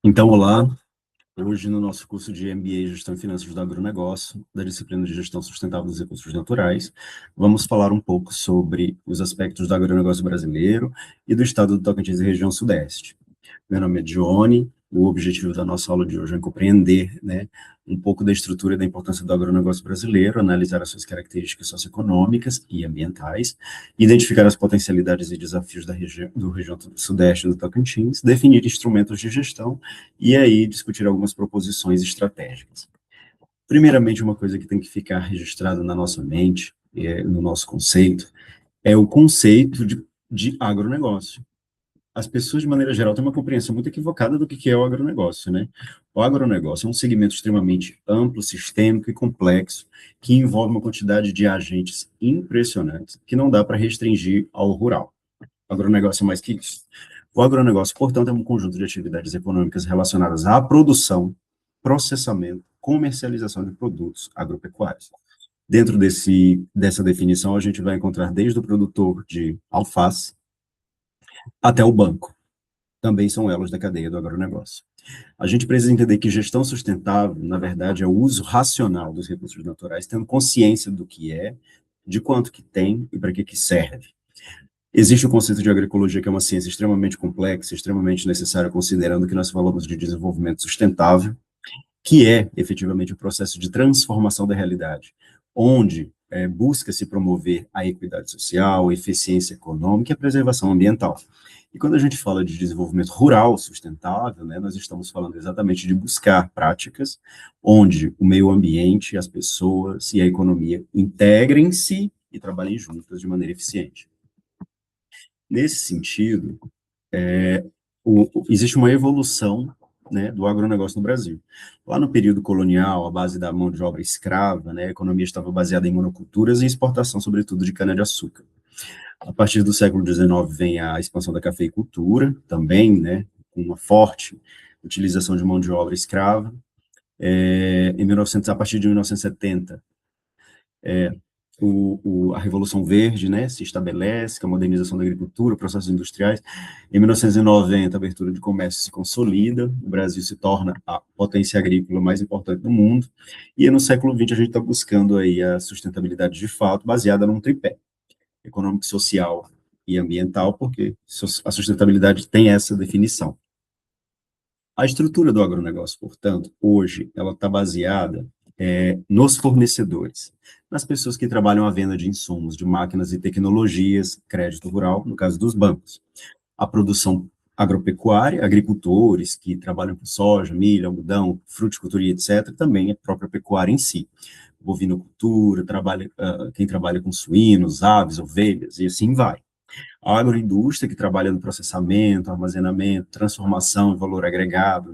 Então, olá. Hoje, no nosso curso de MBA Gestão e Finanças do Agronegócio, da disciplina de Gestão Sustentável dos Recursos Naturais, vamos falar um pouco sobre os aspectos do agronegócio brasileiro e do estado do Tocantins e região Sudeste. Meu nome é Johnny. O objetivo da nossa aula de hoje é compreender, um pouco da estrutura e da importância do agronegócio brasileiro, analisar as suas características socioeconômicas e ambientais, identificar as potencialidades e desafios do região sudeste do Tocantins, definir instrumentos de gestão e aí discutir algumas proposições estratégicas. Primeiramente, uma coisa que tem que ficar registrada na nossa mente, no nosso conceito, é o conceito de agronegócio. As pessoas, de maneira geral, têm uma compreensão muito equivocada do que é o agronegócio, né? O agronegócio é um segmento extremamente amplo, sistêmico e complexo, que envolve uma quantidade de agentes impressionantes, que não dá para restringir ao rural. O agronegócio é mais que isso. O agronegócio, portanto, é um conjunto de atividades econômicas relacionadas à produção, processamento, comercialização de produtos agropecuários. Dentro dessa definição, a gente vai encontrar desde o produtor de alface até o banco. Também são elos da cadeia do agronegócio. A gente precisa entender que gestão sustentável, na verdade, é o uso racional dos recursos naturais, tendo consciência do que é, de quanto que tem e para que serve. Existe o conceito de agroecologia, que é uma ciência extremamente complexa, extremamente necessária, considerando que nós falamos de desenvolvimento sustentável, que é, efetivamente, o processo de transformação da realidade, onde busca-se promover a equidade social, a eficiência econômica e a preservação ambiental. E quando a gente fala de desenvolvimento rural sustentável, nós estamos falando exatamente de buscar práticas onde o meio ambiente, as pessoas e a economia integrem-se e trabalhem juntas de maneira eficiente. Nesse sentido, existe uma evolução, do agronegócio no Brasil. Lá no período colonial, à base da mão de obra escrava, a economia estava baseada em monoculturas e exportação, sobretudo, de cana-de-açúcar. A partir do século XIX vem a expansão da cafeicultura, também, com uma forte utilização de mão de obra escrava. A partir de 1970, a Revolução Verde, se estabelece, com a modernização da agricultura, processos industriais. Em 1990, a abertura de comércio se consolida, o Brasil se torna a potência agrícola mais importante do mundo, e no século XX a gente está buscando aí a sustentabilidade de fato, baseada num tripé: econômico, social e ambiental, porque a sustentabilidade tem essa definição. A estrutura do agronegócio, portanto, hoje, ela está baseada nos fornecedores, nas pessoas que trabalham a venda de insumos, de máquinas e tecnologias, crédito rural, no caso dos bancos. A produção agropecuária, agricultores que trabalham com soja, milho, algodão, fruticultura e etc., também a própria pecuária em si. Bovinocultura, quem trabalha com suínos, aves, ovelhas, e assim vai. A agroindústria, que trabalha no processamento, armazenamento, transformação e valor agregado,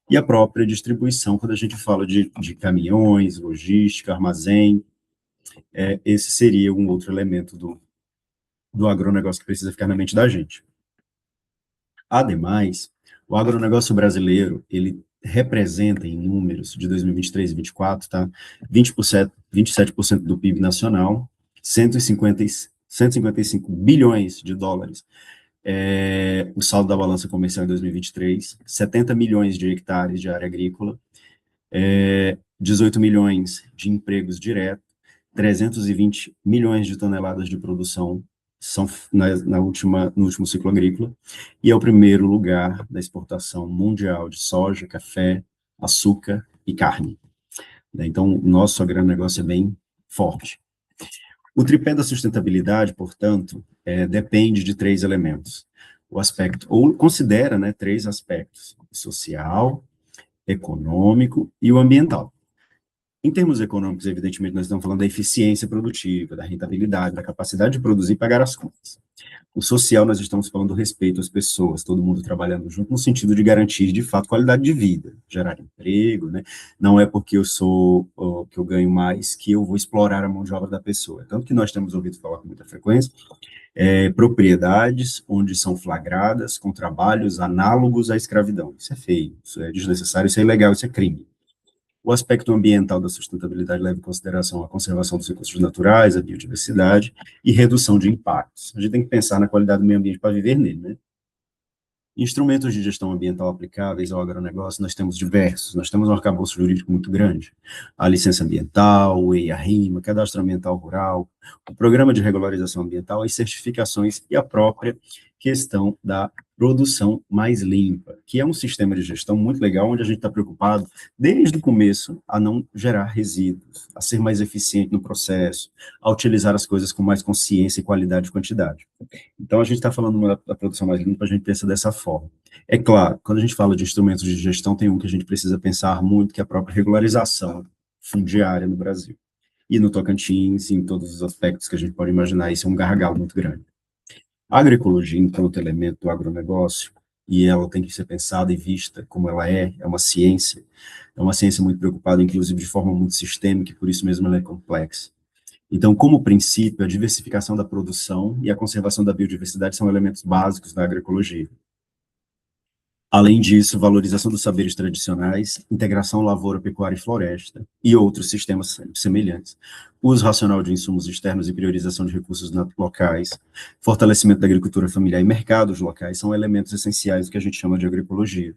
e a própria distribuição, quando a gente fala de caminhões, logística, armazém, esse seria um outro elemento do agronegócio que precisa ficar na mente da gente. Ademais, o agronegócio brasileiro, ele representa em números de 2023 e 2024, tá? 27% do PIB nacional, 155 bilhões de dólares. O saldo da balança comercial em 2023, 70 milhões de hectares de área agrícola, 18 milhões de empregos diretos, 320 milhões de toneladas de produção são no último ciclo agrícola, e é o primeiro lugar da exportação mundial de soja, café, açúcar e carne. Então, o nosso agronegócio é bem forte. O tripé da sustentabilidade, portanto, depende de três elementos. O aspecto, ou considera, três aspectos: o social, econômico e o ambiental. Em termos econômicos, evidentemente, nós estamos falando da eficiência produtiva, da rentabilidade, da capacidade de produzir e pagar as contas. O social, nós estamos falando do respeito às pessoas, todo mundo trabalhando junto, no sentido de garantir, de fato, qualidade de vida, gerar emprego, Não é porque que eu ganho mais que eu vou explorar a mão de obra da pessoa. Tanto que nós temos ouvido falar com muita frequência, propriedades onde são flagradas com trabalhos análogos à escravidão. Isso é feio, isso é desnecessário, isso é ilegal, isso é crime. O aspecto ambiental da sustentabilidade leva em consideração a conservação dos recursos naturais, a biodiversidade e redução de impactos. A gente tem que pensar na qualidade do meio ambiente para viver nele, Instrumentos de gestão ambiental aplicáveis ao agronegócio, nós temos diversos. Nós temos um arcabouço jurídico muito grande. A licença ambiental, o EIA-RIMA, cadastro ambiental rural, o programa de regularização ambiental, as certificações e a própria questão da produção mais limpa, que é um sistema de gestão muito legal, onde a gente está preocupado, desde o começo, a não gerar resíduos, a ser mais eficiente no processo, a utilizar as coisas com mais consciência e qualidade e quantidade. Então, a gente está falando da produção mais limpa, a gente pensa dessa forma. É claro, quando a gente fala de instrumentos de gestão, tem um que a gente precisa pensar muito, que é a própria regularização fundiária no Brasil. E no Tocantins, em todos os aspectos que a gente pode imaginar, isso é um gargalo muito grande. A agroecologia, enquanto elemento do agronegócio, e ela tem que ser pensada e vista como ela é uma ciência muito preocupada, inclusive, de forma muito sistêmica, e por isso mesmo ela é complexa. Então, como princípio, a diversificação da produção e a conservação da biodiversidade são elementos básicos da agroecologia. Além disso, valorização dos saberes tradicionais, integração lavoura, pecuária e floresta, e outros sistemas semelhantes. Uso racional de insumos externos e priorização de recursos locais, fortalecimento da agricultura familiar e mercados locais são elementos essenciais do que a gente chama de agroecologia.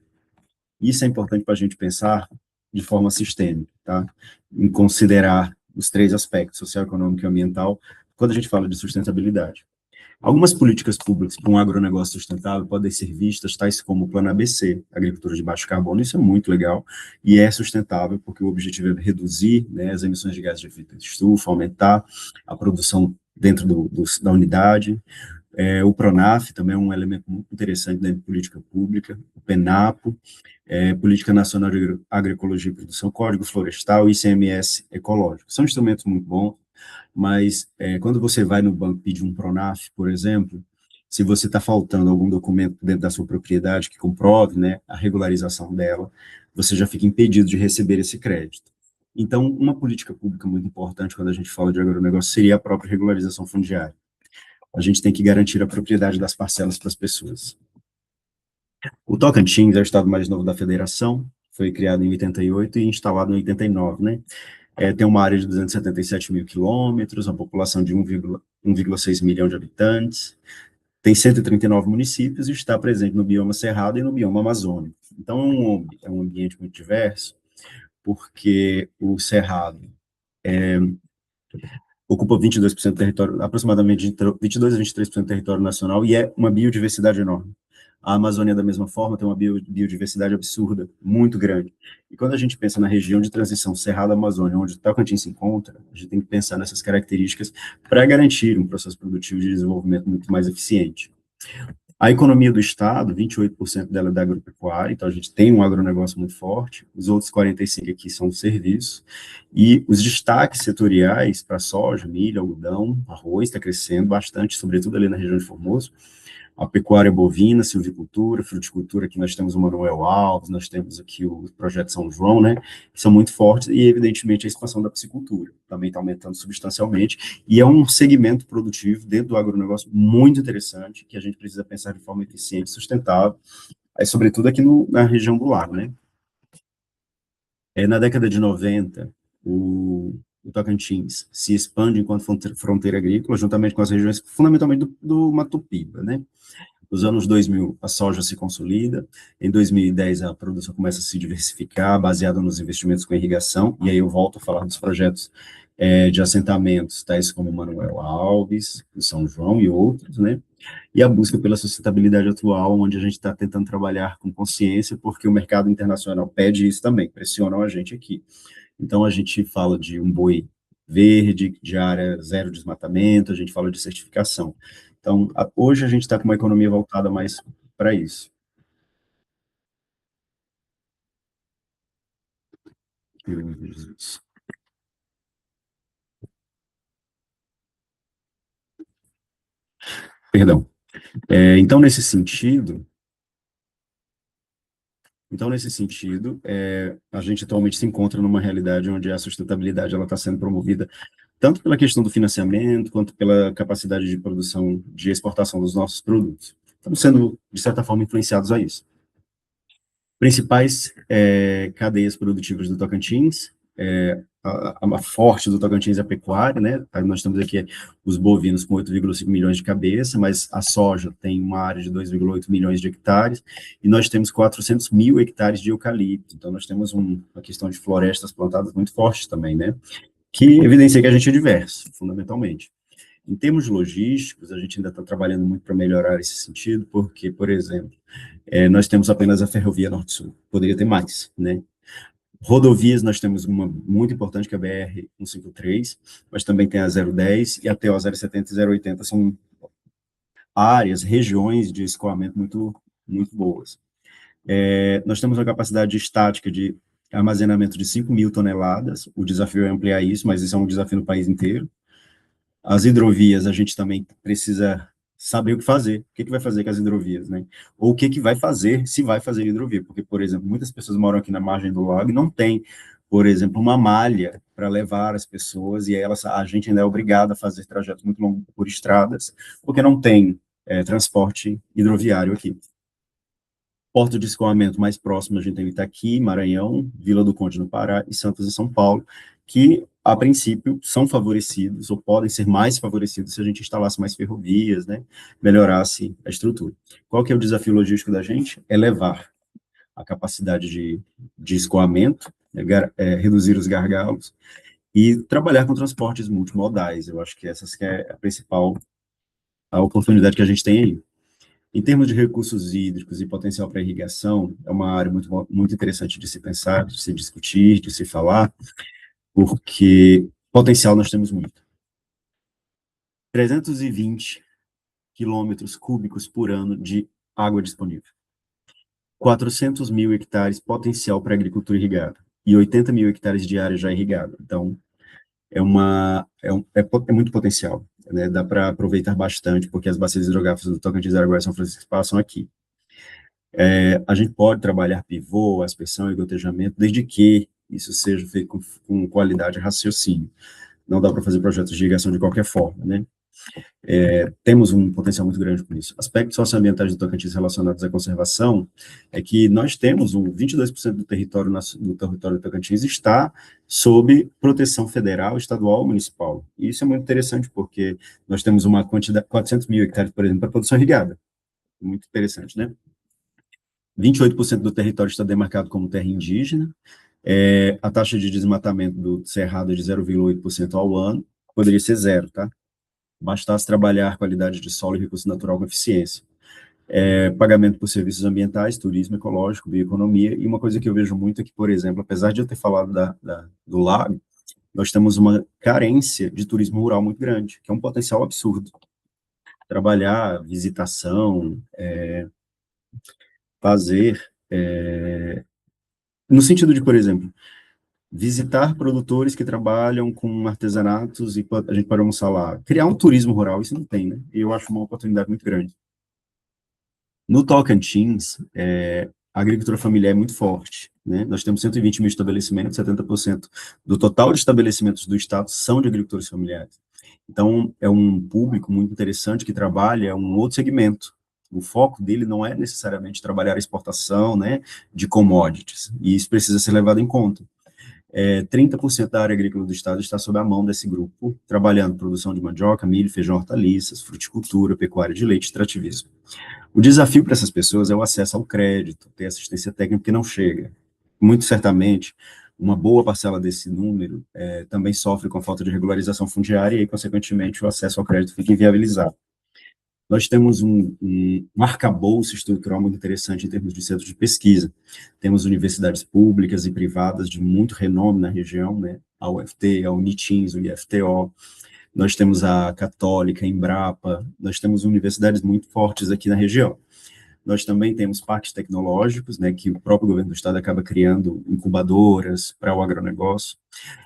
Isso é importante para a gente pensar de forma sistêmica, tá? Em considerar os três aspectos, social, econômico e ambiental, quando a gente fala de sustentabilidade. Algumas políticas públicas para um agronegócio sustentável podem ser vistas, tais como o Plano ABC, Agricultura de Baixo Carbono, isso é muito legal, e é sustentável, porque o objetivo é reduzir, né, as emissões de gases de efeito de estufa, aumentar a produção dentro da unidade. O PRONAF também é um elemento muito interessante da política pública, o PENAPO, Política Nacional de Agroecologia e Produção, Código Florestal e ICMS Ecológico. São instrumentos muito bons, mas quando você vai no banco pedir um PRONAF, por exemplo, se você está faltando algum documento dentro da sua propriedade que comprove, né, a regularização dela, você já fica impedido de receber esse crédito. Então, uma política pública muito importante quando a gente fala de agronegócio seria a própria regularização fundiária. A gente tem que garantir a propriedade das parcelas para as pessoas. O Tocantins é o estado mais novo da federação, foi criado em 88 e instalado em 89, né? Tem uma área de 277 mil quilômetros, uma população de 1,6 milhão de habitantes, tem 139 municípios e está presente no bioma Cerrado e no bioma Amazônico. Então, é um ambiente muito diverso, porque o Cerrado ocupa 22% do território, aproximadamente de 22 a 23% do território nacional, e é uma biodiversidade enorme. A Amazônia, da mesma forma, tem uma biodiversidade absurda, muito grande. E quando a gente pensa na região de transição Cerrado-Amazônia, onde o Tocantins se encontra, a gente tem que pensar nessas características para garantir um processo produtivo de desenvolvimento muito mais eficiente. A economia do Estado, 28% dela é da agropecuária, então a gente tem um agronegócio muito forte, os outros 45% aqui são serviços, e os destaques setoriais para soja, milho, algodão, arroz, está crescendo bastante, sobretudo ali na região de Formoso, a pecuária bovina, silvicultura, fruticultura, que nós temos o Manuel Alves, nós temos aqui o Projeto São João, né, que são muito fortes, e evidentemente a expansão da piscicultura, também está aumentando substancialmente, e é um segmento produtivo dentro do agronegócio muito interessante, que a gente precisa pensar de forma eficiente e sustentável, sobretudo aqui na região do Lago, né. Na década de 90, o Tocantins se expande enquanto fronteira agrícola, juntamente com as regiões, fundamentalmente do Mato Piba, né. Nos anos 2000, a soja se consolida. Em 2010, a produção começa a se diversificar, baseada nos investimentos com irrigação. E aí eu volto a falar dos projetos de assentamentos, tais como Manuel Alves, o São João e outros, né? E a busca pela sustentabilidade atual, onde a gente está tentando trabalhar com consciência, porque o mercado internacional pede isso também, pressionam a gente aqui. Então, a gente fala de um boi verde, de área zero desmatamento, a gente fala de certificação. Então, hoje a gente está com uma economia voltada mais para isso. Perdão. Então, nesse sentido, a gente atualmente se encontra numa realidade onde a sustentabilidade ela está sendo promovida tanto pela questão do financiamento, quanto pela capacidade de produção, de exportação dos nossos produtos. Estamos sendo, de certa forma, influenciados a isso. Principais cadeias produtivas do Tocantins, a forte do Tocantins é a pecuária, né? Nós temos aqui os bovinos com 8,5 milhões de cabeça, mas a soja tem uma área de 2,8 milhões de hectares, e nós temos 400 mil hectares de eucalipto, então nós temos uma questão de florestas plantadas muito forte também, né? Que evidencia que a gente é diverso, fundamentalmente. Em termos logísticos, a gente ainda está trabalhando muito para melhorar esse sentido, porque, por exemplo, nós temos apenas a ferrovia Norte-Sul, poderia ter mais, né? Rodovias, nós temos uma muito importante, que é a BR-153, mas também tem a 010 e a TO 070 e 080, são áreas, regiões de escoamento muito boas. Nós temos uma capacidade estática de armazenamento de 5 mil toneladas, o desafio é ampliar isso, mas isso é um desafio no país inteiro. As hidrovias, a gente também precisa saber o que fazer, o que vai fazer com as hidrovias, né? Ou o que vai fazer, se vai fazer hidrovia, porque, por exemplo, muitas pessoas moram aqui na margem do lago e não tem, por exemplo, uma malha para levar as pessoas, e aí a gente ainda é obrigado a fazer trajetos muito longos por estradas, porque não tem transporte hidroviário aqui. Porto de escoamento mais próximo a gente tem Itaqui, Maranhão, Vila do Conde no Pará e Santos em São Paulo, que, a princípio, são favorecidos, ou podem ser mais favorecidos se a gente instalasse mais ferrovias, né, melhorasse a estrutura. Qual que é o desafio logístico da gente? É levar a capacidade de escoamento, reduzir os gargalos, e trabalhar com transportes multimodais. Eu acho que essa que é a principal a oportunidade que a gente tem aí. Em termos de recursos hídricos e potencial para irrigação, é uma área muito interessante de se pensar, de se discutir, de se falar, porque potencial nós temos muito. 320 quilômetros cúbicos por ano de água disponível. 400 mil hectares potencial para agricultura irrigada e 80 mil hectares de área já irrigada. Então, é muito potencial, né? Dá para aproveitar bastante, porque as bacias hidrográficas do Tocantins, Araguaia e São Francisco passam aqui. A gente pode trabalhar pivô, aspersão e gotejamento, desde que isso seja feito com qualidade e raciocínio. Não dá para fazer projetos de irrigação de qualquer forma, né? Temos um potencial muito grande por isso. Aspectos socioambientais do Tocantins relacionados à conservação é que nós temos 22% do território do Tocantins está sob proteção federal, estadual ou municipal. E isso é muito interessante porque nós temos uma quantidade, 400 mil hectares, por exemplo, para produção irrigada. Muito interessante, né? 28% do território está demarcado como terra indígena, a taxa de desmatamento do Cerrado é de 0,8% ao ano, poderia ser zero, tá? Bastasse trabalhar qualidade de solo e recurso natural com eficiência. Pagamento por serviços ambientais, turismo ecológico, bioeconomia, e uma coisa que eu vejo muito é que, por exemplo, apesar de eu ter falado do lago, nós temos uma carência de turismo rural muito grande, que é um potencial absurdo. Trabalhar, visitação, fazer, no sentido de, por exemplo, visitar produtores que trabalham com artesanatos e a gente pode almoçar lá. Criar um turismo rural, isso não tem, né? E eu acho uma oportunidade muito grande. No Tocantins, a agricultura familiar é muito forte, né? Nós temos 120 mil estabelecimentos, 70% do total de estabelecimentos do estado são de agricultores familiares. Então, é um público muito interessante que trabalha um outro segmento. O foco dele não é necessariamente trabalhar a exportação, né, de commodities, e isso precisa ser levado em conta. 30% da área agrícola do estado está sob a mão desse grupo, trabalhando produção de mandioca, milho, feijão, hortaliças, fruticultura, pecuária de leite e extrativismo. O desafio para essas pessoas é o acesso ao crédito, ter assistência técnica que não chega. Muito certamente, uma boa parcela desse número também sofre com a falta de regularização fundiária e, consequentemente, o acesso ao crédito fica inviabilizado. Nós temos um arcabouço estrutural muito interessante em termos de centros de pesquisa. Temos universidades públicas e privadas de muito renome na região, né? A UFT, a Unitins, o IFTO. Nós temos a Católica, a Embrapa. Nós temos universidades muito fortes aqui na região. Nós também temos parques tecnológicos, né, que o próprio governo do estado acaba criando incubadoras para o agronegócio.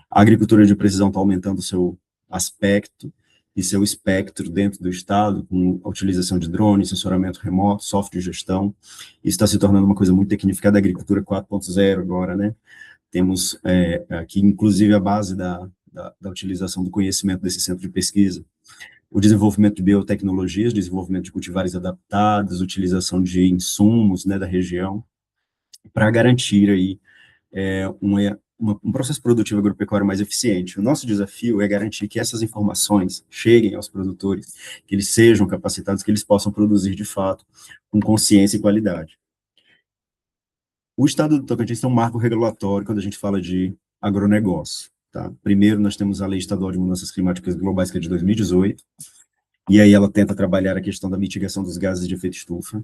A agricultura de precisão está aumentando o seu aspecto e seu espectro dentro do estado, com a utilização de drones, sensoramento remoto, software de gestão. Isso está se tornando uma coisa muito tecnificada, a agricultura 4.0 agora, né? Temos aqui, inclusive, a base da utilização do conhecimento desse centro de pesquisa, o desenvolvimento de biotecnologias, desenvolvimento de cultivares adaptados, utilização de insumos, né, da região, para garantir aí um processo produtivo agropecuário mais eficiente. O nosso desafio é garantir que essas informações cheguem aos produtores, que eles sejam capacitados, que eles possam produzir de fato com consciência e qualidade. O Estado do Tocantins tem um marco regulatório quando a gente fala de agronegócio. Tá? Primeiro, nós temos a Lei Estadual de Mudanças Climáticas Globais, que é de 2018, e aí ela tenta trabalhar a questão da mitigação dos gases de efeito estufa.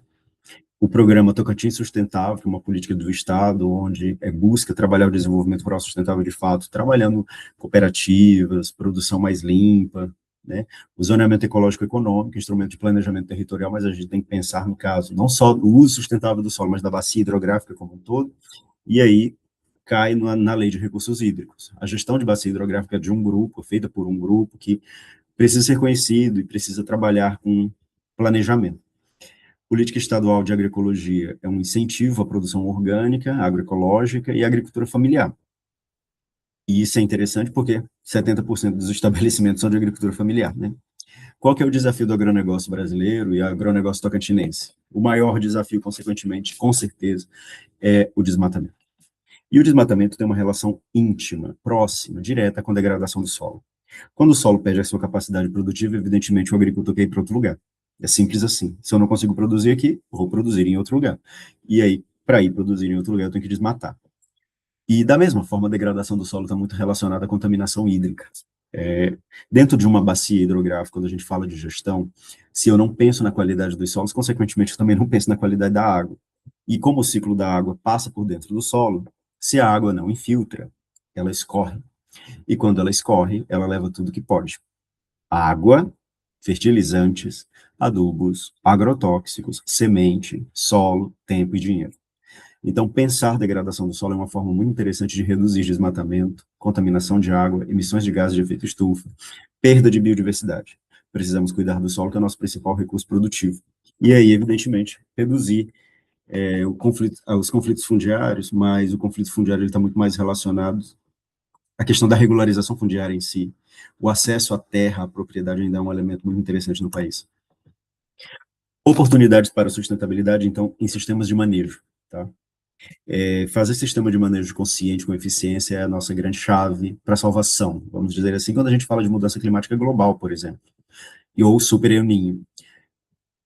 O programa Tocantins Sustentável, que é uma política do Estado, onde busca trabalhar o desenvolvimento rural sustentável de fato, trabalhando cooperativas, produção mais limpa, né? O zoneamento ecológico econômico, instrumento de planejamento territorial, mas a gente tem que pensar no caso não só do uso sustentável do solo, mas da bacia hidrográfica como um todo, e aí cai na lei de recursos hídricos. A gestão de bacia hidrográfica é de um grupo, feita por um grupo que precisa ser conhecido e precisa trabalhar com planejamento. Política estadual de agroecologia é um incentivo à produção orgânica, agroecológica e agricultura familiar. E isso é interessante porque 70% dos estabelecimentos são de agricultura familiar, né? Qual que é o desafio do agronegócio brasileiro e agronegócio tocantinense? O maior desafio, consequentemente, com certeza, é o desmatamento. E o desmatamento tem uma relação íntima, próxima, direta com a degradação do solo. Quando o solo perde a sua capacidade produtiva, evidentemente o agricultor quer ir para outro lugar. É simples assim. Se eu não consigo produzir aqui, vou produzir em outro lugar. E aí, para ir produzir em outro lugar, eu tenho que desmatar. E, da mesma forma, a degradação do solo está muito relacionada à contaminação hídrica. Dentro de uma bacia hidrográfica, quando a gente fala de gestão, se eu não penso na qualidade dos solos, consequentemente, eu também não penso na qualidade da água. E como o ciclo da água passa por dentro do solo, se a água não infiltra, ela escorre. E quando ela escorre, ela leva tudo que pode. Água, fertilizantes, adubos, agrotóxicos, semente, solo, tempo e dinheiro. Então, pensar degradação do solo é uma forma muito interessante de reduzir desmatamento, contaminação de água, emissões de gases de efeito estufa, perda de biodiversidade. Precisamos cuidar do solo, que é o nosso principal recurso produtivo. E aí, evidentemente, reduzir os conflitos fundiários, mas o conflito fundiário está muito mais relacionado à questão da regularização fundiária em si. O acesso à terra, à propriedade, ainda é um elemento muito interessante no país. Oportunidades para sustentabilidade, então, em sistemas de manejo. Tá? Fazer sistema de manejo consciente com eficiência é a nossa grande chave para a salvação, vamos dizer assim, quando a gente fala de mudança climática global, por exemplo, ou super El Niño.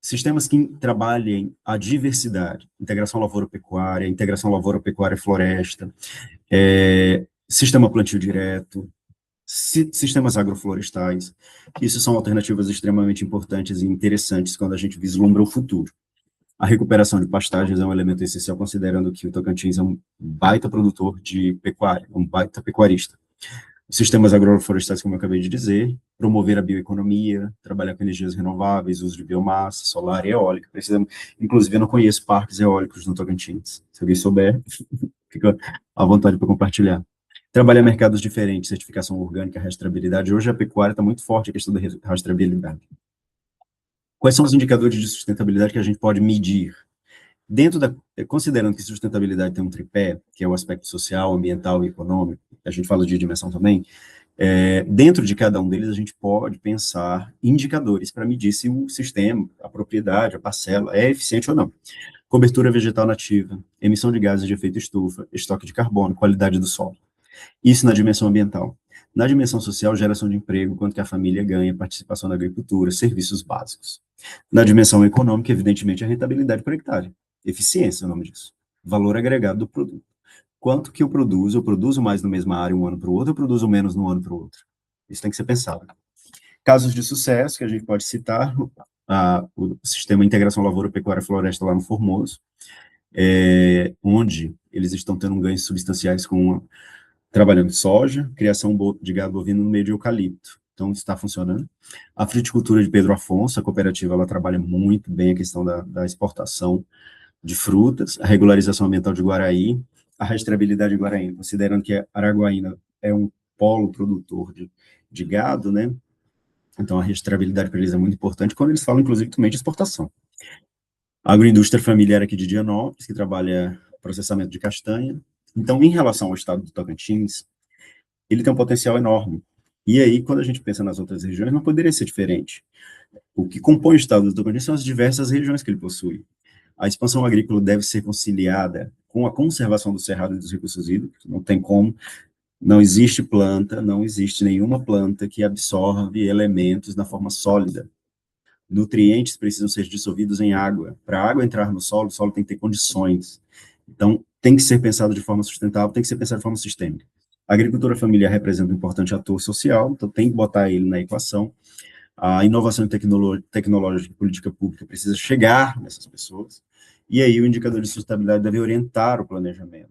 Sistemas que trabalhem a diversidade, integração lavoura-pecuária, integração lavoura-pecuária-floresta, sistema plantio direto, sistemas agroflorestais, isso são alternativas extremamente importantes e interessantes quando a gente vislumbra o futuro. A recuperação de pastagens é um elemento essencial, considerando que o Tocantins é um baita produtor de pecuária, um baita pecuarista. Os sistemas agroflorestais, como eu acabei de dizer, promover a bioeconomia, trabalhar com energias renováveis, uso de biomassa, solar e eólica. Inclusive, eu não conheço parques eólicos no Tocantins. Se alguém souber, fica à vontade para compartilhar. Trabalhar mercados diferentes, certificação orgânica, rastreabilidade. Hoje a pecuária está muito forte a questão da rastreabilidade. Quais são os indicadores de sustentabilidade que a gente pode medir? Considerando que sustentabilidade tem um tripé, que é o aspecto social, ambiental e econômico, a gente fala de dimensão também, dentro de cada um deles a gente pode pensar indicadores para medir se o sistema, a propriedade, a parcela é eficiente ou não. Cobertura vegetal nativa, emissão de gases de efeito estufa, estoque de carbono, qualidade do solo. Isso na dimensão ambiental. Na dimensão social, geração de emprego, quanto que a família ganha, participação na agricultura, serviços básicos. Na dimensão econômica, evidentemente, a rentabilidade por hectare. Eficiência é o nome disso. Valor agregado do produto. Quanto que eu produzo mais na mesma área um ano para o outro, eu produzo menos no ano para o outro. Isso tem que ser pensado. Casos de sucesso que a gente pode citar, o sistema Integração Lavoura, Pecuária e Floresta lá no Formoso, onde eles estão tendo ganhos substanciais trabalhando soja, criação de gado bovino no meio de eucalipto. Então, isso está funcionando. A fruticultura de Pedro Afonso, a cooperativa, ela trabalha muito bem a questão da exportação de frutas, a regularização ambiental de Guaraí, a rastreabilidade de Guaraí, considerando que Araguaína é um polo produtor de gado, né? Então, a rastreabilidade para eles é muito importante, quando eles falam, inclusive, também de exportação. A agroindústria familiar aqui de Dianópolis, que trabalha processamento de castanha. Então, em relação ao estado do Tocantins, ele tem um potencial enorme. E aí, quando a gente pensa nas outras regiões, não poderia ser diferente. O que compõe o estado do Tocantins são as diversas regiões que ele possui. A expansão agrícola deve ser conciliada com a conservação do cerrado e dos recursos hídricos, não tem como Não existe planta, não existe nenhuma planta que absorve elementos na forma sólida. Nutrientes precisam ser dissolvidos em água. Para a água entrar no solo, o solo tem que ter condições. Então, tem que ser pensado de forma sustentável, tem que ser pensado de forma sistêmica. A agricultura familiar representa um importante ator social, então tem que botar ele na equação. A inovação tecnológica e política pública precisa chegar nessas pessoas. E aí o indicador de sustentabilidade deve orientar o planejamento.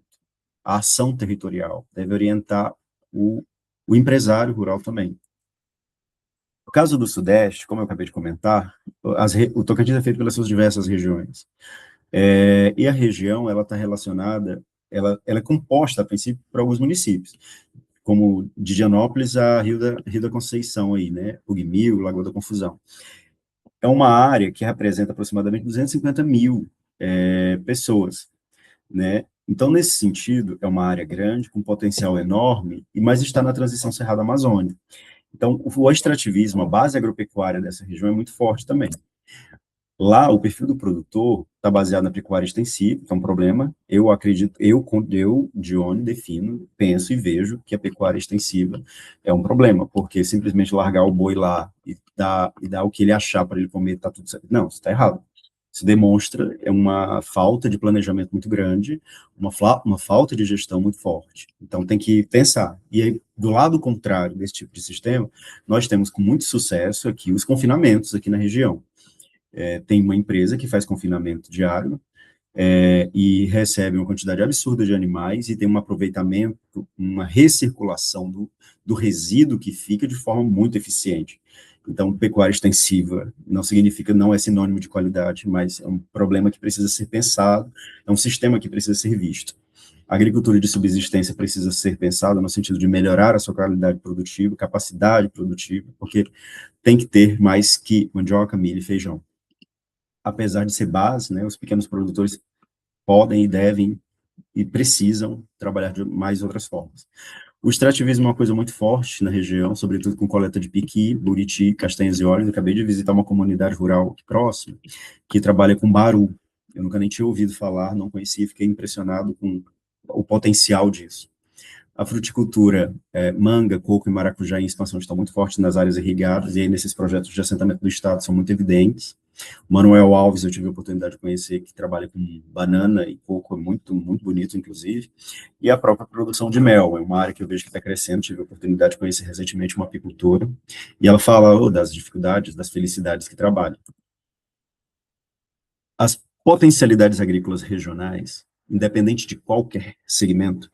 A ação territorial deve orientar o, o empresário rural também. No caso do Sudeste, como eu acabei de comentar, o Tocantins é feito pelas suas diversas regiões. E a região, ela está relacionada, ela é composta, a princípio, por alguns municípios, como de Dianópolis a Rio da Conceição, aí, né? Pugmil, Lagoa da Confusão. É uma área que representa aproximadamente 250 mil pessoas, né? Então, nesse sentido, é uma área grande, com potencial enorme, mas está na transição Cerrado-Amazônia. Então, o extrativismo, a base agropecuária dessa região é muito forte também. Lá, o perfil do produtor está baseado na pecuária extensiva, que é um problema. Eu acredito, Dione, defino, penso e vejo que a pecuária extensiva é um problema, porque simplesmente largar o boi lá e dar o que ele achar para ele comer, está tudo certo. Não, isso está errado. Isso demonstra uma falta de planejamento muito grande, uma falta de gestão muito forte. Então, tem que pensar. E aí, do lado contrário desse tipo de sistema, nós temos com muito sucesso aqui os confinamentos aqui na região. Tem uma empresa que faz confinamento diário e recebe uma quantidade absurda de animais e tem um aproveitamento, uma recirculação do resíduo que fica de forma muito eficiente. Então, pecuária extensiva não significa, não é sinônimo de qualidade, mas é um problema que precisa ser pensado, é um sistema que precisa ser visto. A agricultura de subsistência precisa ser pensada no sentido de melhorar a sua qualidade produtiva, capacidade produtiva, porque tem que ter mais que mandioca, milho e feijão. Apesar de ser base, né, os pequenos produtores podem e devem e precisam trabalhar de mais outras formas. O extrativismo é uma coisa muito forte na região, sobretudo com coleta de piqui, buriti, castanhas e óleos. Eu acabei de visitar uma comunidade rural aqui próxima, que trabalha com baru. Eu nunca nem tinha ouvido falar, não conhecia, fiquei impressionado com o potencial disso. A fruticultura, manga, coco e maracujá em expansão estão muito fortes nas áreas irrigadas, e aí nesses projetos de assentamento do Estado são muito evidentes. Manuel Alves, eu tive a oportunidade de conhecer, que trabalha com banana e coco, é muito, muito bonito, inclusive, e a própria produção de mel, é uma área que eu vejo que está crescendo, tive a oportunidade de conhecer recentemente uma apicultora, e ela fala das dificuldades, das felicidades que trabalha. As potencialidades agrícolas regionais, independente de qualquer segmento,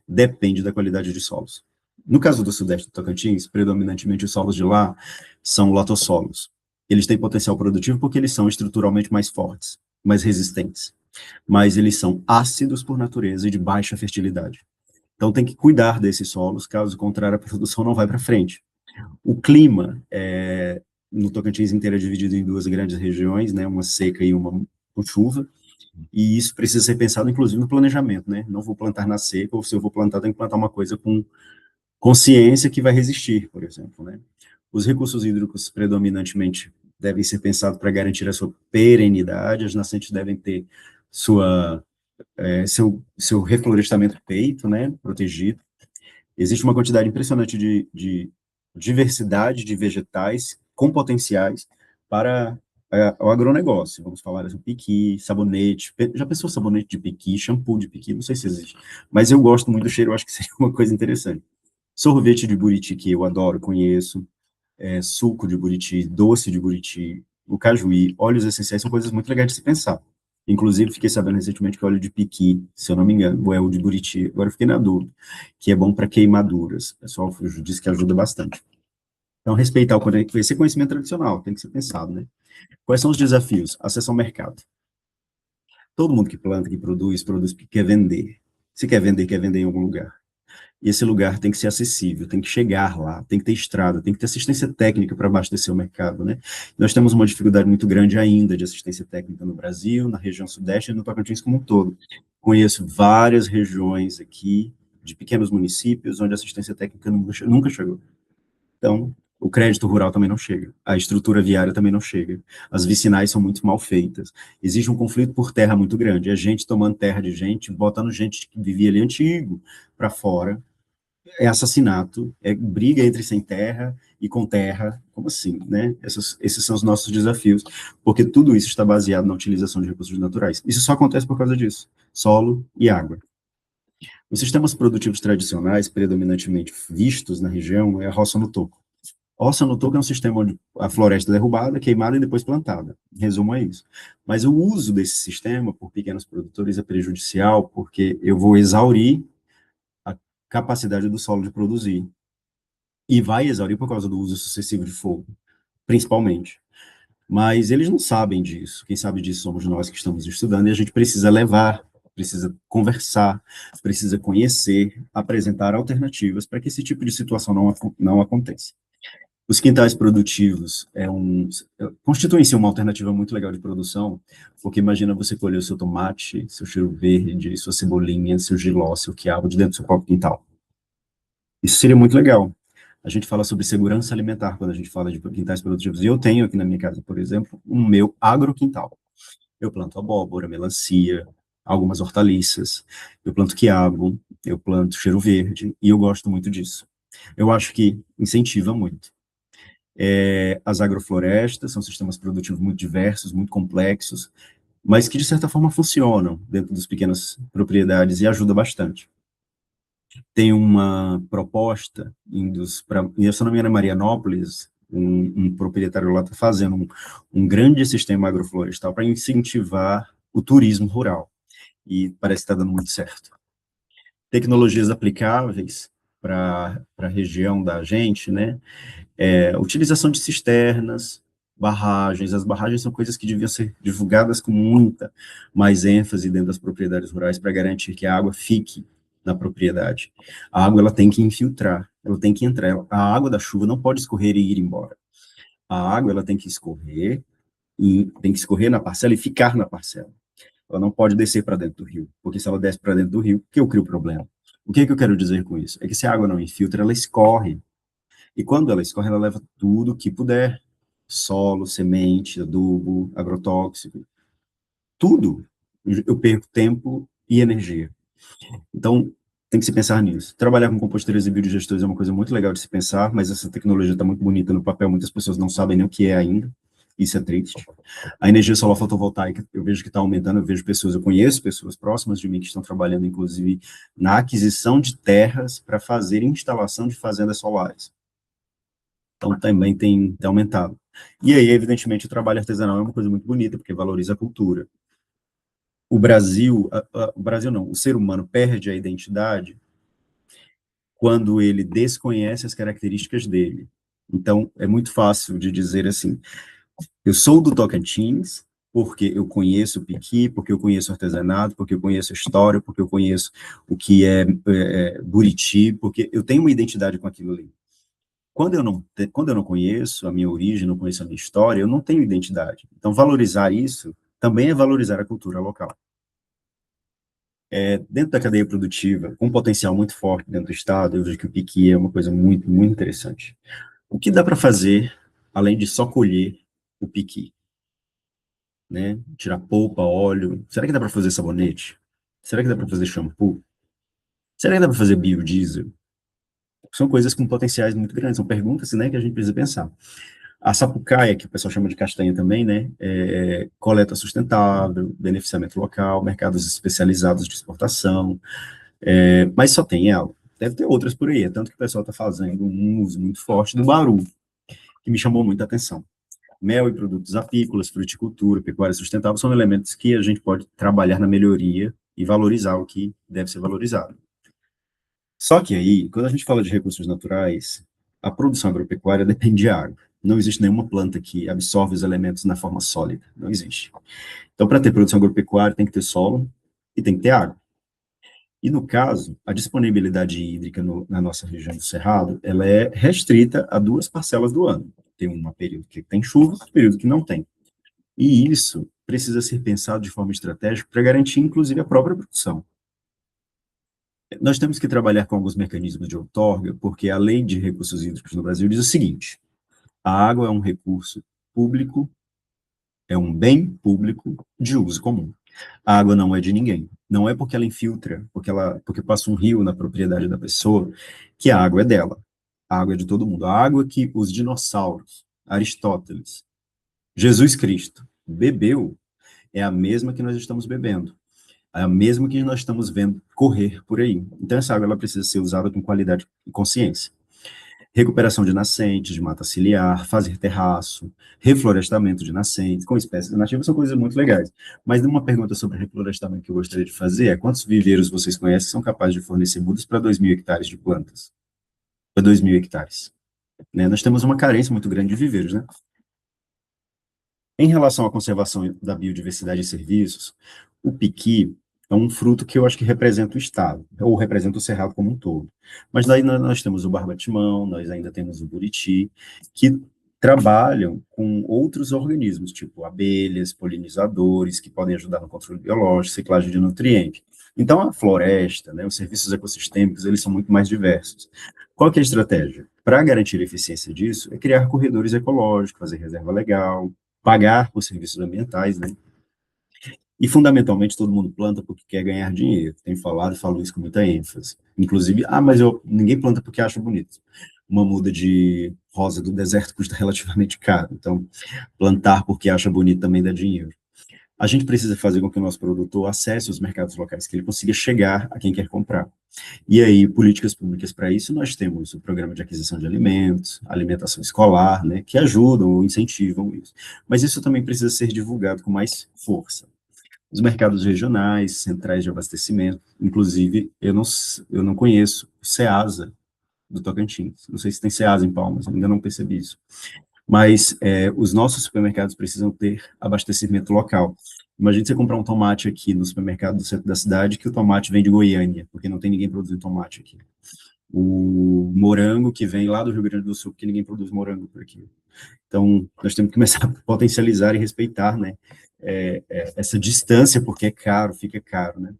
depende da qualidade de solos. No caso do Sudeste do Tocantins, predominantemente os solos de lá são lotossolos. Eles têm potencial produtivo porque eles são estruturalmente mais fortes, mais resistentes. Mas eles são ácidos por natureza e de baixa fertilidade. Então tem que cuidar desses solos, caso contrário a produção não vai para frente. O clima no Tocantins inteiro é dividido em duas grandes regiões, né, uma seca e uma com chuva, e isso precisa ser pensado, inclusive, no planejamento, né? Não vou plantar na seca, ou se eu vou plantar, tenho que plantar uma coisa com consciência que vai resistir, por exemplo, né? Os recursos hídricos, predominantemente, devem ser pensados para garantir a sua perenidade, as nascentes devem ter seu reflorestamento feito, né, protegido. Existe uma quantidade impressionante de diversidade de vegetais com potenciais para o agronegócio. Vamos falar assim, piqui, sabonete. Já pensou sabonete de piqui, shampoo de piqui? Não sei se existe, mas eu gosto muito do cheiro, eu acho que seria uma coisa interessante. Sorvete de buriti, que eu adoro, conheço, suco de buriti, doce de buriti, o cajuí, óleos essenciais são coisas muito legais de se pensar. Inclusive, fiquei sabendo recentemente que o óleo de piqui, se eu não me engano, ou é o de buriti, agora eu fiquei na dúvida, que é bom para queimaduras. O pessoal diz que ajuda bastante. Então, respeitar o conhecimento, esse conhecimento tradicional, tem que ser pensado, né? Quais são os desafios? Acesso ao mercado. Todo mundo que planta, que produz porque quer vender. Se quer vender em algum lugar. E esse lugar tem que ser acessível, tem que chegar lá, tem que ter estrada, tem que ter assistência técnica para abastecer o mercado, né? Nós temos uma dificuldade muito grande ainda de assistência técnica no Brasil, na região sudeste e no Tocantins como um todo. Conheço várias regiões aqui, de pequenos municípios, onde a assistência técnica nunca chegou. Então, o crédito rural também não chega, a estrutura viária também não chega, as vicinais são muito mal feitas, existe um conflito por terra muito grande, é gente tomando terra de gente, botando gente que vivia ali antigo para fora, é assassinato, é briga entre sem terra e com terra, como assim, né? Esses são os nossos desafios, porque tudo isso está baseado na utilização de recursos naturais. Isso só acontece por causa disso, solo e água. Os sistemas produtivos tradicionais, predominantemente vistos na região, é a roça no toco. A roça no toco é um sistema onde a floresta é derrubada, queimada e depois plantada. Em resumo, é isso. Mas o uso desse sistema por pequenos produtores é prejudicial, porque eu vou exaurir a capacidade do solo de produzir. E vai exaurir por causa do uso sucessivo de fogo, principalmente. Mas eles não sabem disso. Quem sabe disso somos nós que estamos estudando, e a gente precisa levar, precisa conversar, precisa conhecer, apresentar alternativas para que esse tipo de situação não aconteça. Os quintais produtivos constituem-se uma alternativa muito legal de produção, porque imagina você colher o seu tomate, seu cheiro verde, sua cebolinha, seu jiló, seu quiabo de dentro do seu próprio quintal. Isso seria muito legal. A gente fala sobre segurança alimentar quando a gente fala de quintais produtivos. E eu tenho aqui na minha casa, por exemplo, um meu agroquintal. Eu planto abóbora, melancia, algumas hortaliças, eu planto quiabo, eu planto cheiro verde, e eu gosto muito disso. Eu acho que incentiva muito. As agroflorestas são sistemas produtivos muito diversos, muito complexos, mas que, de certa forma, funcionam dentro das pequenas propriedades e ajuda bastante. Tem uma proposta, se eu não me engano, é Marianópolis, um proprietário lá está fazendo um grande sistema agroflorestal para incentivar o turismo rural, e parece que está dando muito certo. Tecnologias aplicáveis para a região da gente, né? Utilização de cisternas, barragens. As barragens são coisas que deviam ser divulgadas com muita mais ênfase dentro das propriedades rurais para garantir que a água fique na propriedade. A água ela tem que infiltrar, ela tem que entrar. A água da chuva não pode escorrer e ir embora. A água ela tem que escorrer e tem que escorrer na parcela e ficar na parcela. Ela não pode descer para dentro do rio, porque se ela desce para dentro do rio, que eu crio problema. O que eu quero dizer com isso? É que se a água não infiltra, ela escorre. E quando ela escorre, ela leva tudo que puder. Solo, semente, adubo, agrotóxico, tudo. Eu perco tempo e energia. Então, tem que se pensar nisso. Trabalhar com composteiras e biodigestores é uma coisa muito legal de se pensar, mas essa tecnologia está muito bonita no papel, muitas pessoas não sabem nem o que é ainda, isso é triste. A energia solar fotovoltaica, eu vejo que está aumentando, eu conheço pessoas próximas de mim que estão trabalhando, inclusive, na aquisição de terras para fazer instalação de fazendas solares. Então, também tem aumentado. E aí, evidentemente, o trabalho artesanal é uma coisa muito bonita, porque valoriza a cultura. O Brasil não, o ser humano perde a identidade quando ele desconhece as características dele. Então, é muito fácil de dizer assim, eu sou do Tocantins, porque eu conheço o piqui, porque eu conheço o artesanato, porque eu conheço a história, porque eu conheço o que é Buriti, porque eu tenho uma identidade com aquilo ali. Quando eu não conheço a minha origem, não conheço a minha história, eu não tenho identidade. Então, valorizar isso também é valorizar a cultura local. Dentro da cadeia produtiva, com um potencial muito forte dentro do Estado, eu vejo que o piqui é uma coisa muito, muito interessante. O que dá para fazer, além de só colher o piqui? Né? Tirar polpa, óleo. Será que dá para fazer sabonete? Será que dá para fazer shampoo? Será que dá para fazer biodiesel? São coisas com potenciais muito grandes, são perguntas, né, que a gente precisa pensar. A sapucaia, que o pessoal chama de castanha também, né, coleta sustentável, beneficiamento local, mercados especializados de exportação, mas só tem ela. Deve ter outras por aí, é tanto que o pessoal está fazendo um uso muito forte do baru, que me chamou muita atenção. Mel e produtos apícolas, fruticultura, pecuária sustentável são elementos que a gente pode trabalhar na melhoria e valorizar o que deve ser valorizado. Só que aí, quando a gente fala de recursos naturais, a produção agropecuária depende de água. Não existe nenhuma planta que absorve os elementos na forma sólida. Não existe. Então, para ter produção agropecuária, tem que ter solo e tem que ter água. E, no caso, a disponibilidade hídrica na nossa região do Cerrado, ela é restrita a duas parcelas do ano. Tem um período que tem chuva, um período que não tem. E isso precisa ser pensado de forma estratégica para garantir, inclusive, a própria produção. Nós temos que trabalhar com alguns mecanismos de outorga, porque a Lei de Recursos Hídricos no Brasil diz o seguinte: a água é um recurso público, é um bem público de uso comum. A água não é de ninguém. Não é porque ela infiltra, porque passa um rio na propriedade da pessoa, que a água é dela. A água é de todo mundo. A água que os dinossauros, Aristóteles, Jesus Cristo bebeu é a mesma que nós estamos bebendo. É a mesma que nós estamos vendo correr por aí. Então, essa água ela precisa ser usada com qualidade e consciência. Recuperação de nascentes, de mata ciliar, fazer terraço, reflorestamento de nascentes, com espécies nativas, são coisas muito legais. Mas uma pergunta sobre reflorestamento que eu gostaria de fazer é: quantos viveiros vocês conhecem que são capazes de fornecer mudas para 2.000 hectares de plantas? Para 2.000 hectares. Né? Nós temos uma carência muito grande de viveiros, né? Em relação à conservação da biodiversidade e serviços, o piqui é um fruto que eu acho que representa o Estado, ou representa o Cerrado como um todo. Mas daí nós temos o barbatimão, nós ainda temos o buriti, que trabalham com outros organismos, tipo abelhas, polinizadores, que podem ajudar no controle biológico, ciclagem de nutrientes. Então, a floresta, né, os serviços ecossistêmicos, eles são muito mais diversos. Qual que é a estratégia? Para garantir a eficiência disso, é criar corredores ecológicos, fazer reserva legal, pagar por serviços ambientais, né? E, fundamentalmente, todo mundo planta porque quer ganhar dinheiro. Tenho falado e falo isso com muita ênfase. Inclusive, mas ninguém planta porque acha bonito. Uma muda de rosa do deserto custa relativamente caro. Então, plantar porque acha bonito também dá dinheiro. A gente precisa fazer com que o nosso produtor acesse os mercados locais, que ele consiga chegar a quem quer comprar. E aí, políticas públicas para isso, nós temos o programa de aquisição de alimentos, alimentação escolar, né, que ajudam ou incentivam isso. Mas isso também precisa ser divulgado com mais força. Os mercados regionais, centrais de abastecimento, inclusive, eu não conheço o Ceasa do Tocantins. Não sei se tem Ceasa em Palmas, ainda não percebi isso. Mas os nossos supermercados precisam ter abastecimento local. Imagina você comprar um tomate aqui no supermercado do centro da cidade, que o tomate vem de Goiânia, porque não tem ninguém produzindo tomate aqui. O morango que vem lá do Rio Grande do Sul, porque ninguém produz morango por aqui. Então, nós temos que começar a potencializar e respeitar, né, essa distância, porque é caro, fica caro, né.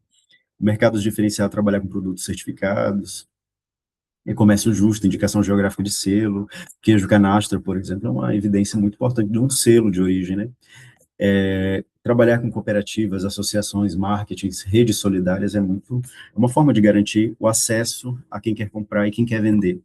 O mercado diferenciado trabalhar com produtos certificados, comércio justo, indicação geográfica de selo, queijo canastra, por exemplo, é uma evidência muito importante de um selo de origem, né. Trabalhar com cooperativas, associações, marketing, redes solidárias é uma forma de garantir o acesso a quem quer comprar e quem quer vender.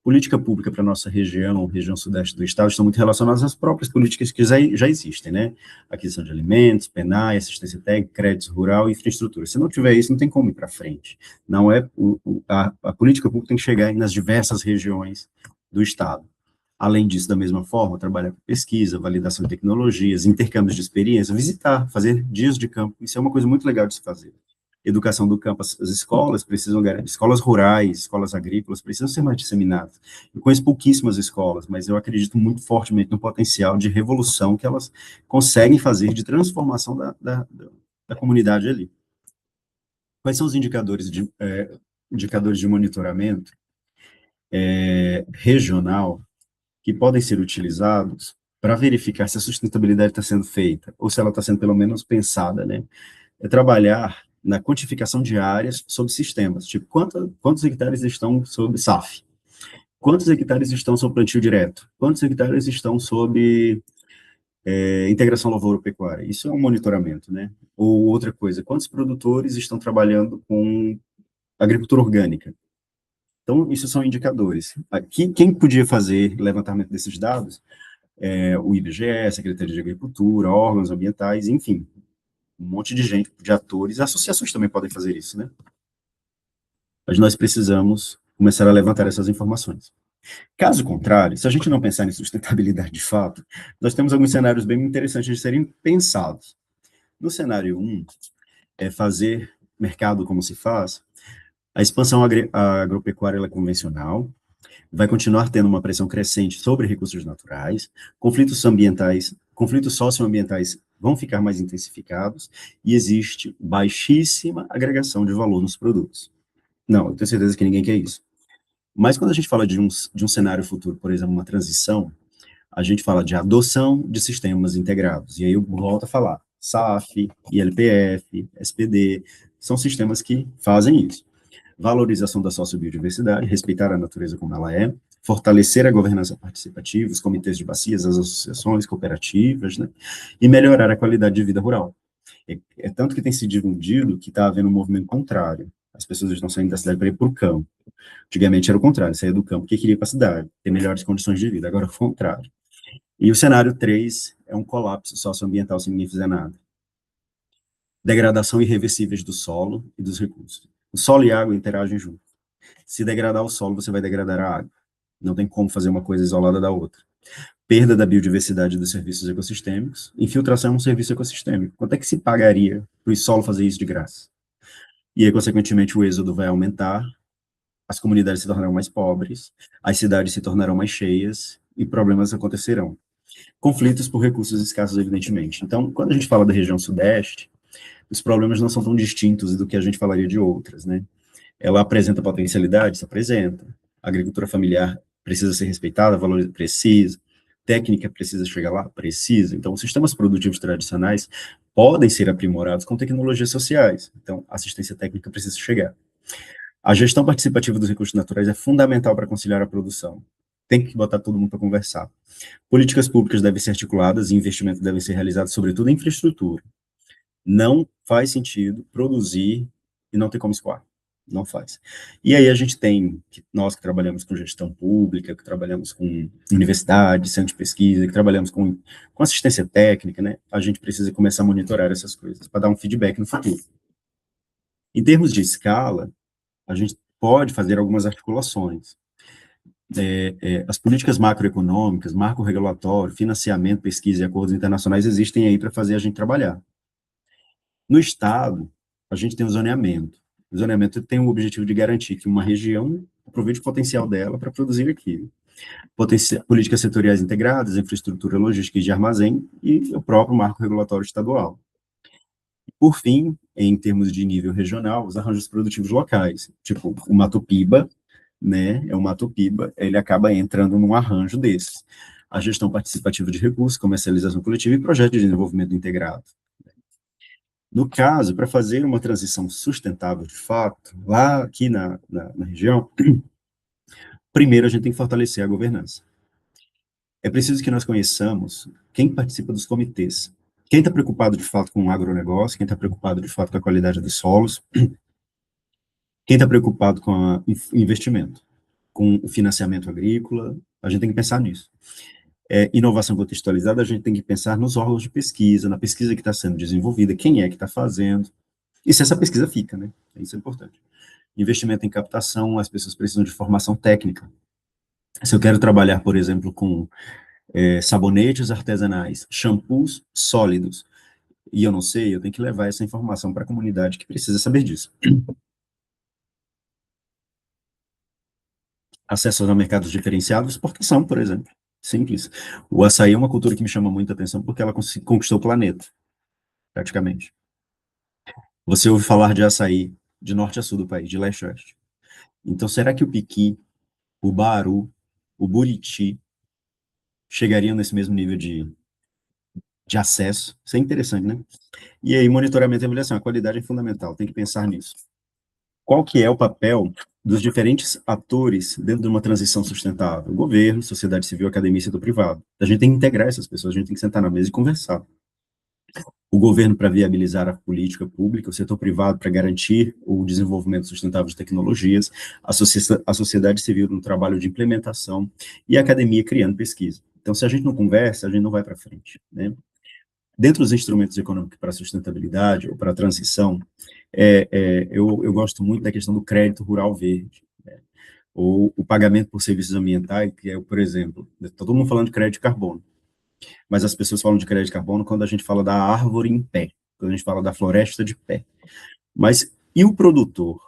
Política pública para a nossa região sudeste do estado, estão muito relacionadas às próprias políticas que já existem, né? Aquisição de alimentos, PENAI, assistência técnica, crédito rural e infraestrutura. Se não tiver isso, não tem como ir para frente. Não é a política pública tem que chegar nas diversas regiões do estado. Além disso, da mesma forma, trabalhar com pesquisa, validação de tecnologias, intercâmbios de experiência, visitar, fazer dias de campo, isso é uma coisa muito legal de se fazer. Educação do campo, as escolas precisam garantir, escolas rurais, escolas agrícolas precisam ser mais disseminadas. Eu conheço pouquíssimas escolas, mas eu acredito muito fortemente no potencial de revolução que elas conseguem fazer, de transformação da comunidade ali. Quais são os indicadores de monitoramento regional que podem ser utilizados para verificar se a sustentabilidade está sendo feita, ou se ela está sendo pelo menos pensada, né? É trabalhar na quantificação de áreas sob sistemas, tipo, quantos hectares estão sob SAF? Quantos hectares estão sob plantio direto? Quantos hectares estão sob integração lavoura-pecuária? Isso é um monitoramento, né? Ou outra coisa, quantos produtores estão trabalhando com agricultura orgânica? Então, isso são indicadores. Aqui, quem podia fazer levantamento desses dados? O IBGE, a Secretaria de Agricultura, órgãos ambientais, enfim, um monte de gente, de atores, associações também podem fazer isso, né? Mas nós precisamos começar a levantar essas informações. Caso contrário, se a gente não pensar em sustentabilidade de fato, nós temos alguns cenários bem interessantes de serem pensados. No cenário 1, é fazer mercado como se faz, a expansão agropecuária ela é convencional, vai continuar tendo uma pressão crescente sobre recursos naturais, conflitos socioambientais vão ficar mais intensificados e existe baixíssima agregação de valor nos produtos. Não, eu tenho certeza que ninguém quer isso. Mas quando a gente fala de um cenário futuro, por exemplo, uma transição, a gente fala de adoção de sistemas integrados. E aí eu volto a falar, SAF, ILPF, SPD, são sistemas que fazem isso. Valorização da sociobiodiversidade, respeitar a natureza como ela é, fortalecer a governança participativa, os comitês de bacias, as associações, cooperativas, né, e melhorar a qualidade de vida rural. É tanto que tem se difundido que está havendo um movimento contrário. As pessoas estão saindo da cidade para ir para o campo. Antigamente era o contrário, saía do campo porque queria ir para a cidade, ter melhores condições de vida. Agora é o contrário. E o cenário 3 é um colapso socioambiental se ninguém fizer nada. Degradação irreversível do solo e dos recursos. O solo e a água interagem juntos. Se degradar o solo, você vai degradar a água. Não tem como fazer uma coisa isolada da outra. Perda da biodiversidade dos serviços ecossistêmicos. Infiltração é um serviço ecossistêmico. Quanto é que se pagaria para o solo fazer isso de graça? E aí, consequentemente, o êxodo vai aumentar, as comunidades se tornarão mais pobres, as cidades se tornarão mais cheias e problemas acontecerão. Conflitos por recursos escassos, evidentemente. Então, quando a gente fala da região sudeste, os problemas não são tão distintos do que a gente falaria de outras, né? Ela apresenta potencialidades? Apresenta. A agricultura familiar precisa ser respeitada, valor precisa. Técnica precisa chegar lá? Precisa. Então, os sistemas produtivos tradicionais podem ser aprimorados com tecnologias sociais. Então, a assistência técnica precisa chegar. A gestão participativa dos recursos naturais é fundamental para conciliar a produção. Tem que botar todo mundo para conversar. Políticas públicas devem ser articuladas e investimentos devem ser realizados, sobretudo em infraestrutura. Não faz sentido produzir e não ter como escoar. Não faz. E aí a gente tem, nós que trabalhamos com gestão pública, que trabalhamos com universidade, centro de pesquisa, que trabalhamos com assistência técnica, né? A gente precisa começar a monitorar essas coisas para dar um feedback no futuro. Em termos de escala, a gente pode fazer algumas articulações. As políticas macroeconômicas, marco regulatório, financiamento, pesquisa e acordos internacionais existem aí para fazer a gente trabalhar. No Estado, a gente tem o zoneamento. O zoneamento tem o objetivo de garantir que uma região aproveite o potencial dela para produzir aquilo. Políticas setoriais integradas, infraestrutura logística e de armazém e o próprio marco regulatório estadual. Por fim, em termos de nível regional, os arranjos produtivos locais, tipo o Mato Piba, né, é o Mato Piba, ele acaba entrando num arranjo desses. A gestão participativa de recursos, comercialização coletiva e projeto de desenvolvimento integrado. No caso, para fazer uma transição sustentável de fato, lá aqui na região, primeiro a gente tem que fortalecer a governança. É preciso que nós conheçamos quem participa dos comitês, quem está preocupado de fato com o agronegócio, quem está preocupado de fato com a qualidade dos solos, quem está preocupado com o investimento, com o financiamento agrícola, a gente tem que pensar nisso. Inovação contextualizada, a gente tem que pensar nos órgãos de pesquisa, na pesquisa que está sendo desenvolvida, quem é que está fazendo, e se essa pesquisa fica, né? Isso é importante. Investimento em captação, as pessoas precisam de formação técnica. Se eu quero trabalhar, por exemplo, com sabonetes artesanais, shampoos sólidos, e eu não sei, eu tenho que levar essa informação para a comunidade que precisa saber disso. Acesso a mercados diferenciados, exportação, por exemplo. Simples. O açaí é uma cultura que me chama muita atenção porque ela conquistou o planeta, praticamente. Você ouve falar de açaí de norte a sul do país, de leste a oeste. Então, será que o piqui, o baru, o buriti chegariam nesse mesmo nível de acesso? Isso é interessante, né? E aí, monitoramento e avaliação, a qualidade é fundamental, tem que pensar nisso. Qual que é o papel dos diferentes atores dentro de uma transição sustentável? O governo, sociedade civil, academia e setor privado. A gente tem que integrar essas pessoas, a gente tem que sentar na mesa e conversar. O governo para viabilizar a política pública, o setor privado para garantir o desenvolvimento sustentável de tecnologias, a sociedade civil no trabalho de implementação e a academia criando pesquisa. Então, se a gente não conversa, a gente não vai para frente, né? Dentro dos instrumentos econômicos para a sustentabilidade ou para a transição, eu gosto muito da questão do crédito rural verde, né? Ou o pagamento por serviços ambientais, que é, por exemplo, está todo mundo falando de crédito de carbono, mas as pessoas falam de crédito de carbono quando a gente fala da árvore em pé, quando a gente fala da floresta de pé. Mas e o produtor,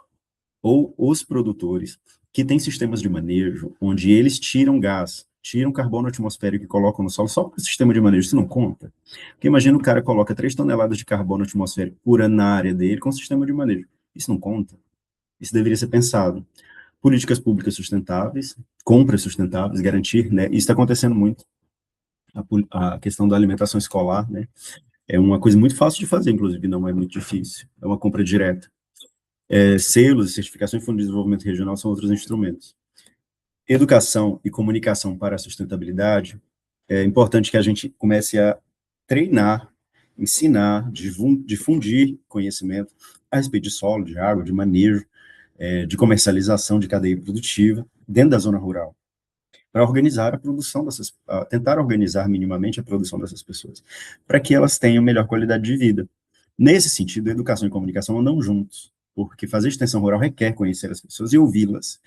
ou os produtores, que têm sistemas de manejo, onde eles tiram gás, tiram carbono atmosférico e colocam no solo só para o sistema de manejo, isso não conta? Porque imagina o cara coloca 3 toneladas de carbono atmosférico por ano na área dele com o sistema de manejo. Isso não conta? Isso deveria ser pensado. Políticas públicas sustentáveis, compras sustentáveis, garantir, né? Isso está acontecendo muito. A questão da alimentação escolar, né? É uma coisa muito fácil de fazer, inclusive, não é muito difícil. É uma compra direta. Selos e certificações de Fundo de Desenvolvimento Regional são outros instrumentos. Educação e comunicação para a sustentabilidade, é importante que a gente comece a treinar ensinar, difundir conhecimento a respeito de solo, de água, de manejo, de comercialização de cadeia produtiva dentro da zona rural, para organizar a produção tentar organizar minimamente a produção dessas pessoas, para que elas tenham melhor qualidade de vida. Nesse sentido, educação e comunicação andam juntos, porque fazer extensão rural requer conhecer as pessoas e ouvi-las.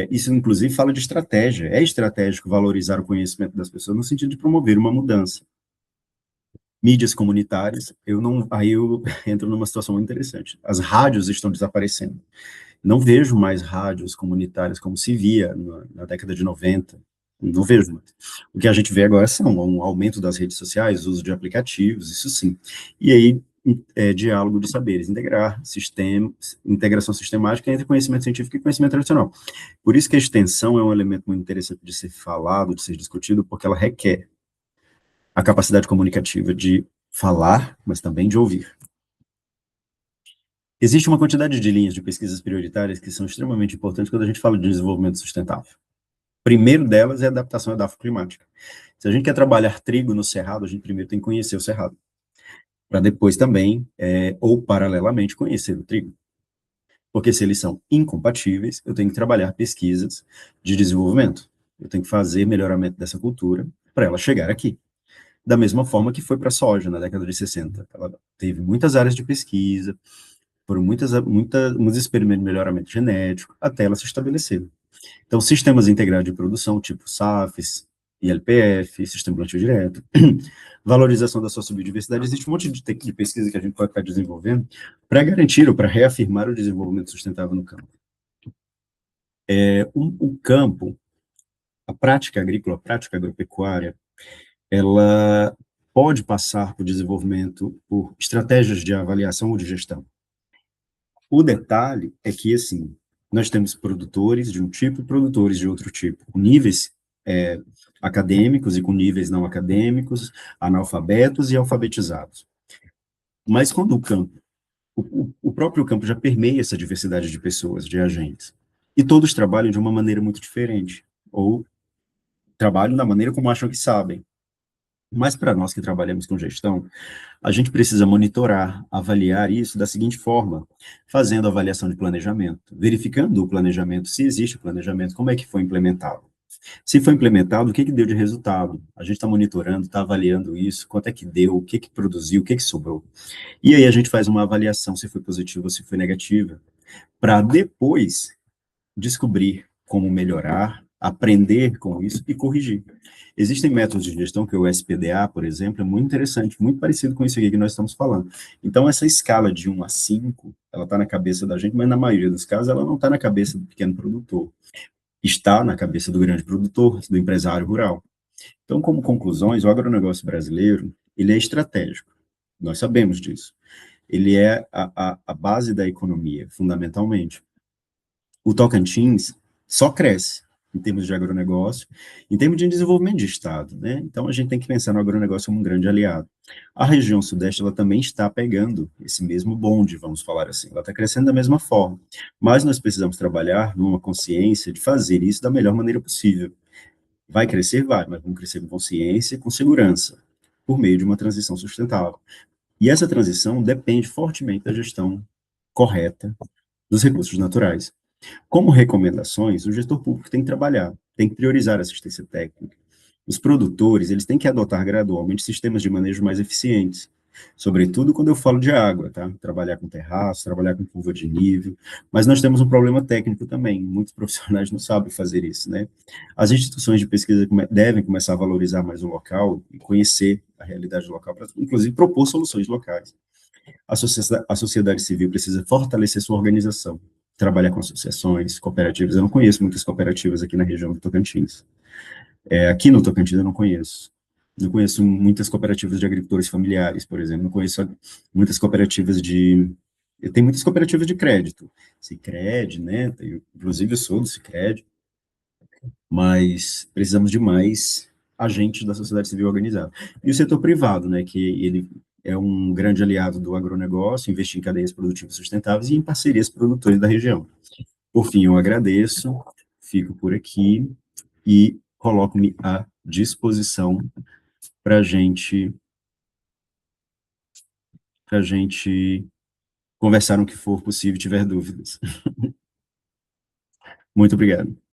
Isso, inclusive, fala de estratégia. É estratégico valorizar o conhecimento das pessoas no sentido de promover uma mudança. Mídias comunitárias, aí eu entro numa situação muito interessante. As rádios estão desaparecendo. Não vejo mais rádios comunitárias como se via na década de 90. Não vejo mais. O que a gente vê agora são um aumento das redes sociais, uso de aplicativos, isso sim. E aí, diálogo de saberes, integração sistemática entre conhecimento científico e conhecimento tradicional. Por isso que a extensão é um elemento muito interessante de ser falado, de ser discutido, porque ela requer a capacidade comunicativa de falar, mas também de ouvir. Existe uma quantidade de linhas de pesquisas prioritárias que são extremamente importantes quando a gente fala de desenvolvimento sustentável. Primeiro delas é a adaptação edafoclimática. Se a gente quer trabalhar trigo no cerrado, a gente primeiro tem que conhecer o cerrado, para depois também, ou paralelamente, conhecer o trigo. Porque se eles são incompatíveis, eu tenho que trabalhar pesquisas de desenvolvimento. Eu tenho que fazer melhoramento dessa cultura para ela chegar aqui. Da mesma forma que foi para a soja na década de 60. Ela teve muitas áreas de pesquisa, foram muitos experimentos de melhoramento genético, até ela se estabelecer. Então, sistemas integrados de produção, tipo SAFs, ILPF, Sistema Plantio Direto, valorização da sociobiodiversidade, existe um monte de pesquisa que a gente pode estar desenvolvendo para garantir ou para reafirmar o desenvolvimento sustentável no campo. O campo, a prática agrícola, a prática agropecuária, ela pode passar por desenvolvimento, por estratégias de avaliação ou de gestão. O detalhe é que, assim, nós temos produtores de um tipo e produtores de outro tipo, com níveis acadêmicos e com níveis não acadêmicos, analfabetos e alfabetizados. Mas quando o próprio campo já permeia essa diversidade de pessoas, de agentes, e todos trabalham de uma maneira muito diferente, ou trabalham da maneira como acham que sabem. Mas para nós que trabalhamos com gestão, a gente precisa monitorar, avaliar isso da seguinte forma, fazendo avaliação de planejamento, verificando o planejamento, se existe o planejamento, como é que foi implementado. Se foi implementado, o que deu de resultado? A gente está monitorando, está avaliando isso, quanto é que deu, o que produziu, o que sobrou. E aí a gente faz uma avaliação se foi positiva ou se foi negativa, para depois descobrir como melhorar, aprender com isso e corrigir. Existem métodos de gestão, que é o SPDA, por exemplo, é muito interessante, muito parecido com isso aqui que nós estamos falando. Então, essa escala de 1 a 5, ela está na cabeça da gente, mas na maioria dos casos ela não está na cabeça do pequeno produtor. Está na cabeça do grande produtor, do empresário rural. Então, como conclusões, o agronegócio brasileiro, ele é estratégico. Nós sabemos disso. Ele é a base da economia, fundamentalmente. O Tocantins só cresce em termos de agronegócio, em termos de desenvolvimento de Estado, né? Então, a gente tem que pensar no agronegócio como um grande aliado. A região sudeste, ela também está pegando esse mesmo bonde, vamos falar assim, ela está crescendo da mesma forma, mas nós precisamos trabalhar numa consciência de fazer isso da melhor maneira possível. Vai crescer? Vai, mas vamos crescer com consciência e com segurança, por meio de uma transição sustentável. E essa transição depende fortemente da gestão correta dos recursos naturais. Como recomendações, o gestor público tem que trabalhar, tem que priorizar a assistência técnica. Os produtores, eles têm que adotar gradualmente sistemas de manejo mais eficientes, sobretudo quando eu falo de água, tá? Trabalhar com terraço, trabalhar com curva de nível, mas nós temos um problema técnico também, muitos profissionais não sabem fazer isso, né? As instituições de pesquisa devem começar a valorizar mais o local e conhecer a realidade local, para, inclusive, propor soluções locais. A sociedade civil precisa fortalecer sua organização, trabalhar com associações, cooperativas. Eu não conheço muitas cooperativas aqui na região do Tocantins. Aqui no Tocantins eu não conheço. Não conheço muitas cooperativas de agricultores familiares, por exemplo. Não conheço muitas cooperativas de... Tem muitas cooperativas de crédito. Sicredi, né? Inclusive eu sou do Sicredi. Mas precisamos de mais agentes da sociedade civil organizada. E o setor privado, né? Que ele é um grande aliado do agronegócio, investir em cadeias produtivas sustentáveis e em parcerias produtores da região. Por fim, eu agradeço, fico por aqui e coloco-me à disposição para a gente para a gente conversar no que for possível e tiver dúvidas. Muito obrigado.